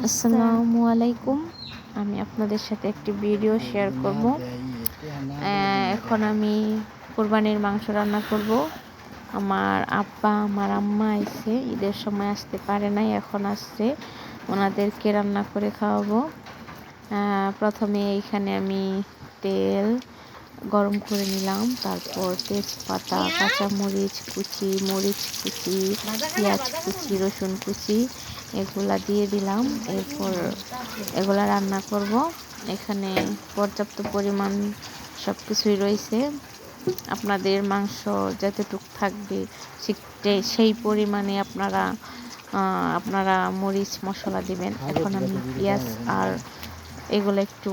আসসালামু আলাইকুম। আমি আপনাদের সাথে একটি ভিডিও শেয়ার করব। এখন আমি কোরবানির মাংস রান্না করব। আমার আব্বা আমার আম্মা এসে ঈদের সময় আসতে পারে নাই, এখন আসছে, ওনাদেরকে রান্না করে খাওয়াবো। প্রথমে এইখানে আমি তেল গরম করে নিলাম, তারপর তেজপাতা, কাঁচামরিচ কুচি, মরিচ কুচি, পেঁয়াজ কুচি, রসুন কুচি এগুলা দিয়ে দিলাম। এরপর এগুলা রান্না করব। এখানে পর্যাপ্ত পরিমাণ সব কিছুই রয়েছে। আপনাদের মাংস যতটুকু থাকবে সেই পরিমাণে আপনারা মরিচ মশলা দিবেন। এখন আমি পেঁয়াজ আর এগুলো একটু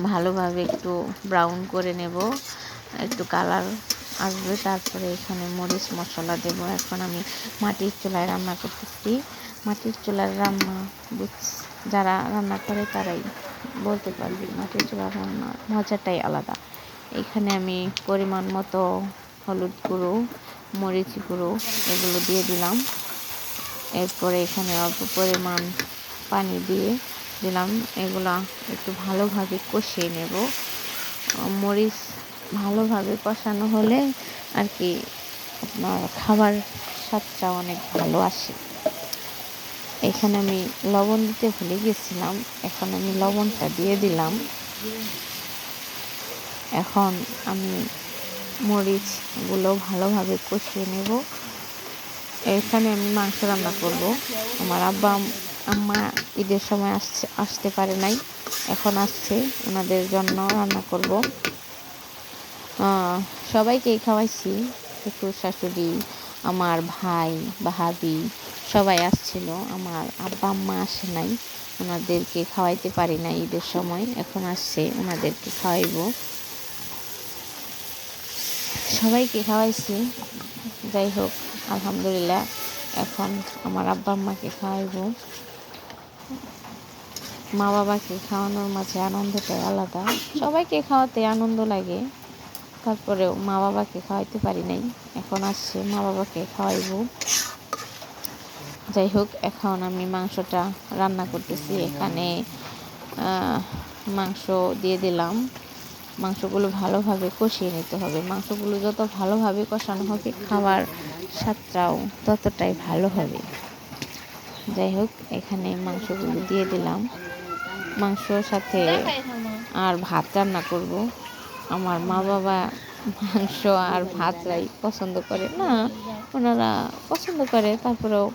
ভালোভাবে একটু ব্রাউন করে নেব, একটু কালার আসবে, তারপরে এখানে মরিচ মশলা দেব। এখন আমি মাটির চুলায় রান্না করতেছি। মাটির চুলার রান্না যারা রান্না করে তারাই বলতে পারবে, মাটির চুলার রান্না মজাটাই আলাদা। এখানে আমি পরিমাণ মতো হলুদ গুঁড়ো, মরিচ গুঁড়ো এগুলো দিয়ে দিলাম। এরপরে এখানে অল্প পরিমাণ পানি দিয়ে দিলাম। এগুলা একটু ভালোভাবে কষিয়ে নেব। মরিচ ভালোভাবে কষানো হলে আর কি আপনার খাবার স্বাদটা অনেক ভালো আসে। এখানে আমি লবণ দিতে ভুলে গেছিলাম, এখন আমি লবণটা দিয়ে দিলাম। এখন আমি মরিচগুলো ভালোভাবে কষিয়ে নেব। এখানে আমি মাংস রান্না করব। আমার আব্বা আম্মা ঈদের সময় আসতে পারে নাই, এখন আসছে, ওনাদের জন্য রান্না করব। সবাইকেই খাওয়াইছি, শ্বশুর শাশুড়ি, আমার ভাই ভাবি সবাই আসছিল। আমার আব্বা আম্মা আসে নাই, ওনাদেরকে খাওয়াইতে পারি না ঈদের সময়, এখন আসছে, ওনাদেরকে খাওয়াইব। সবাইকে খাওয়াইছি, যাই হোক আলহামদুলিল্লাহ। এখন আমার আব্বা আম্মাকে খাওয়াইব। মা বাবাকে খাওয়ানোর মাঝে আনন্দটাই আলাদা। সবাইকে খাওয়াতে আনন্দ লাগে, তারপরেও মা বাবাকে খাওয়াইতে পারি নাই, এখন আসছে, মা বাবাকে খাওয়াইব। যাই হোক, এখন আমি মাংসটা রান্না করতেছি। এখানে মাংস দিয়ে দিলাম। মাংসগুলো ভালোভাবে কষিয়ে নিতে হবে। মাংসগুলো যত ভালোভাবে কষানো হবে খাবার স্বাদটাও ততটাই ভালো হবে। যাই হোক, এখানে মাংসগুলো দিয়ে দিলাম। মাংসর সাথে আর ভাত রান্না করব। আমার মা বাবা মাংস আর ভাতটাই পছন্দ করে না, ওনারা পছন্দ করে, তারপরেও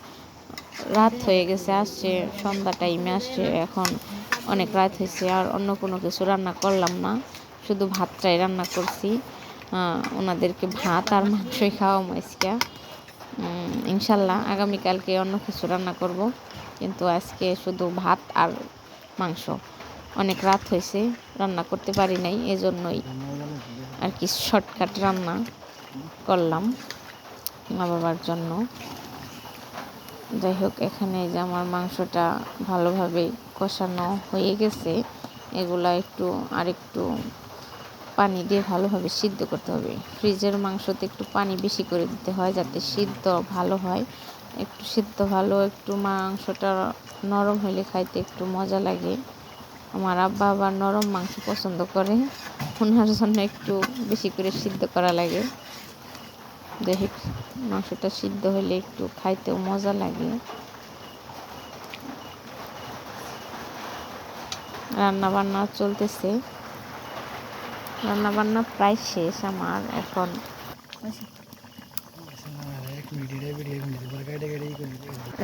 রাত হয়ে গেছে, আসছে, সন্ধ্যা টাইমে আসছে, এখন অনেক রাত হয়েছে, আর অন্য কোনো কিছু রান্না করলাম না, শুধু ভাতটাই রান্না করছি। ওনাদেরকে ভাত আর মাংসই খাওয়াবো আজকে। ইনশাল্লাহ আগামীকালকে অন্য কিছু রান্না করব, কিন্তু আজকে শুধু ভাত আর মাংস। অনেক রাত হয়েছে, রান্না করতে পারি নাই, এজন্যই আর কি শর্টকাট রান্না করলাম মা বাবার জন্য। যাই হোক, এখানে যে আমার মাংসটা ভালোভাবে কষানো হয়ে গেছে, এগুলা আরেকটু পানি দিয়ে ভালোভাবে সিদ্ধ করতে হবে। ফ্রিজের মাংসতে একটু পানি বেশি করে দিতে হয় যাতে সিদ্ধ ভালো হয়। একটু মাংসটা নরম হলে খাইতে একটু মজা লাগে। আমার আব্বা আবার নরম মাংস পছন্দ করে, ওনার জন্য একটু বেশি করে সিদ্ধ করা লাগে। দেখি মাংসটা সিদ্ধ হলে একটু খাইতেও মজা লাগে। রান্নাবান্না চলতেছে, রান্নাবান্না প্রায় শেষ আমার। এখন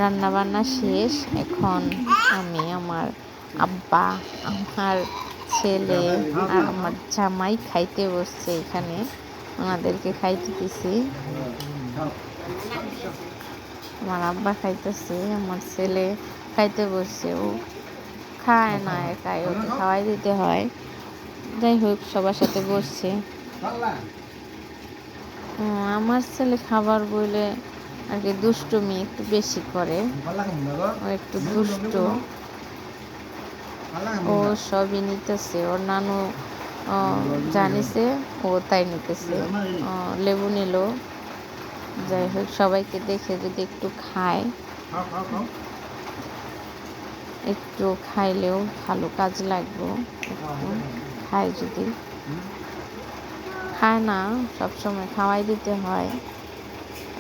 রান্নাবান্না শেষ, এখন আমি আমার আব্বা, আমার ছেলে আর আমার জামাই খাইতে বসছে। এখানে ওনাদেরকে খাইতে দিছি। আমার আব্বা খাইতেছে, আমার ছেলে খাইতে বসছে। ও খায় না একাই, ওকে খাওয়াই দিতে হয়। যাই হোক, সবার সাথে বসছে। আমার ছেলে খাবার বলে আর কি দুষ্টুমি একটু বেশি করে, ও একটু দুষ্ট, ও সবই নিতেছে। ওর নানু জানিছে, ও তাই নিতেছে। লেবু নিল। যাই হোক, সবাইকে দেখে যদি একটু খায়। একটু খাইলেও ভালো কাজ লাগবো, একটু খায় যদি, খায় না সবসময়, খাওয়াই দিতে হয়।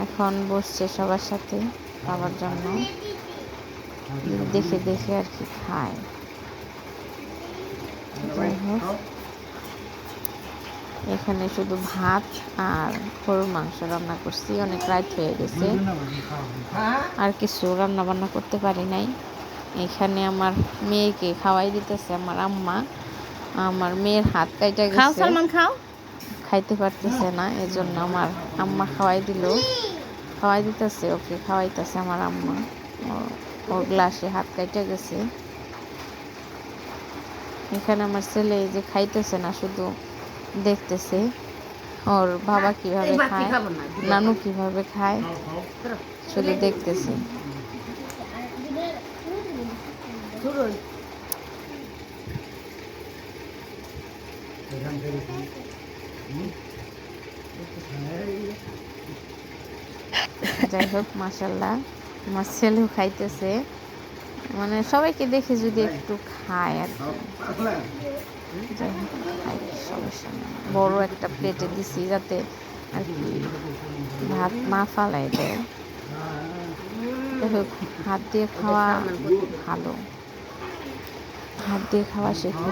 এখন বসছে সবার সাথে খাবার জন্য, দেখে দেখে আর কি খায়। যাই হোক, এখানে শুধু ভাত আর গরুর মাংস রান্না করছি, অনেক রাত হয়ে গেছে, আর কিছু রান্না বান্না করতে পারি নাই। এখানে আমার মেয়েকে খাওয়াই দিতেছে আমার আম্মা। আমার মেয়ের হাত কাইটা গেছে, খাইতে পারতেছে না, এজন্য আমার আম্মা খাওয়াই দিতেছে, ওকে খাওয়াইতেছে আমার আম্মা। ওর গ্লাসে হাত কাইটা গেছে। এখানে আমার ছেলে এই যে খাইতেছে না, শুধু দেখতেছে ওর বাবা কিভাবে খায়, নানু কিভাবে খায়, শুধু দেখতেছে। যাই হোক, মাশাল্লাহ আমার ছেলেও খাইতেছে, মানে সবাইকে দেখে যদি একটু খায় আর কি। যাই হোক, খাই, সমস্যা নেই। বড় একটা প্লেটে দিছি যাতে আর কি ভাত না ফালাই দেয়। যাই হোক, হাত দিয়ে খাওয়া ভালো, হাত দিয়ে খাওয়া শেখো।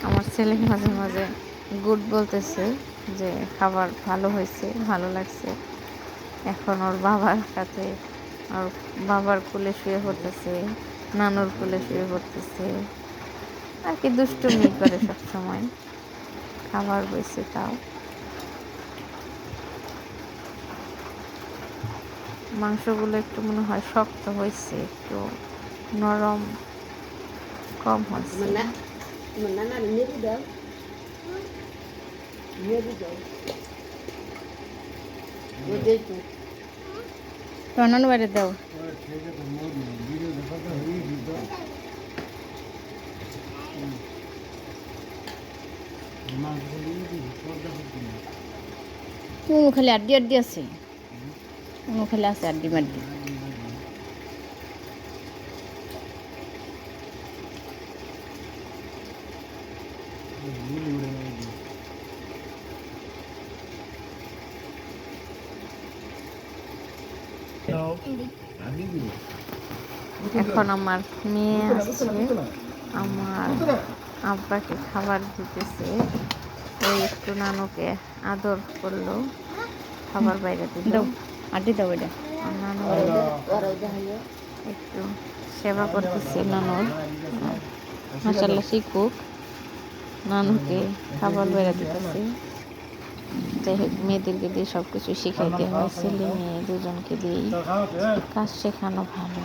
আমার ছেলে মাঝে মাঝে গুড বলতেছে যে খাবার ভালো হয়েছে, ভালো লাগছে। এখন ওর বাবার সাথে, ওর বাবার কোলে শুয়ে পড়তেছে, নানুর কোলে শুয়ে পড়তেছে আর কি, দুষ্টুমি করে সবসময়। খাবার হয়েছে তাও। মাংসগুলো একটু মনে হয় শক্ত হয়েছে, একটু নরম কম হয়েছে। নানু বাইরে দাও। খালি আড্ডি আড্ডি আছে, খালি আছে আড্ডি মাড্ডি। এখন আমার মেয়ে আসছে, আমার আব্বাকে খাবার দিতেছে। ওই একটু নানুকে আদর করলো, খাবার বাইরে দিল, আড্ডি দাও এটা। নানু একটু সেবা করতেছে নানুর, মাশাআল্লাহ শিখুক, নানুকে খাবার বাইরে দিতেছে। যাই হোক, মেয়েদেরকে দিয়ে সব কিছু শিখাইতে হয়, ছেলে মেয়ে দুজনকে দিয়েই কাজ শেখানো ভালো,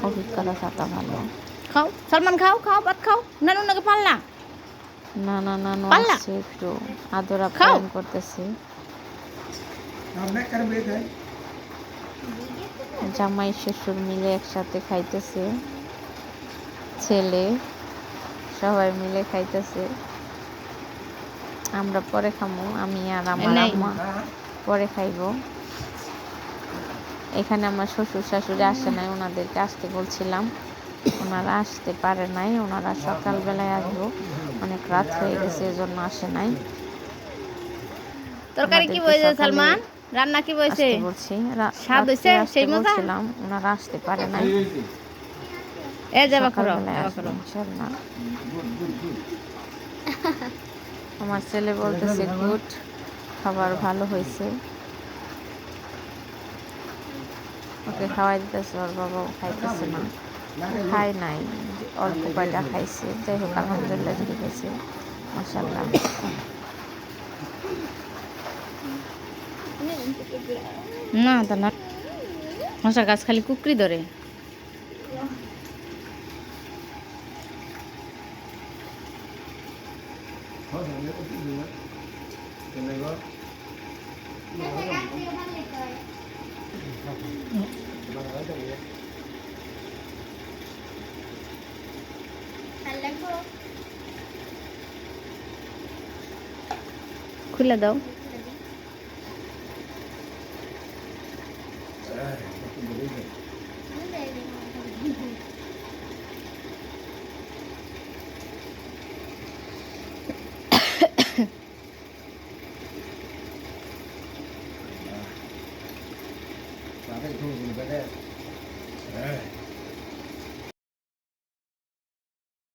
অভিজ্ঞতা থাকা ভালো। খাও সালমান, খাও খাও, ভাত খাও, নানু নাকি পাল্লা। নানু আসছে, একটু আদর আপ্যায়ন করতেছে। জামাই শ্বশুর মিলে একসাথে খাইতেছে, ছেলে সবাই মিলে খাইতেছে। আমরা পরে খামো, আমি আর আমার আম্মা পরে খাইব। এখানে আমার শ্বশুর শাশুড়ি আসে নাই, ওনাদেরকে আসতে বলছিলাম, ওনারা আসতে পারে নাই, ওনারা সকালবেলায় আসবো, অনেক রাত হয়ে গেছে, এজন্য আসে নাই। তরকারি কি বলছে সালমান, রান্না কি বলছে বলছি, স্বাদ হইছে সেই মজা, বলছিলাম ওনারা আসতে পারে নাই। এ যাবা করো ইনশাআল্লাহ। আমার ছেলে বলতেছে গুড, খাবার ভালো হয়েছে, ওকে খাওয়াই দিতেছে, ওর বাবাও খাইতেছে না, খায় নাই, অল্প কয়টা খাইছে। যাই হোক, আলহামদুলিল্লাহ যদি খাইছে, মাশাআল্লাহ। না তা না, মশা গাছ খালি কুকরি ধরে। খুলে দাও। Bà phải thu mình phải đây.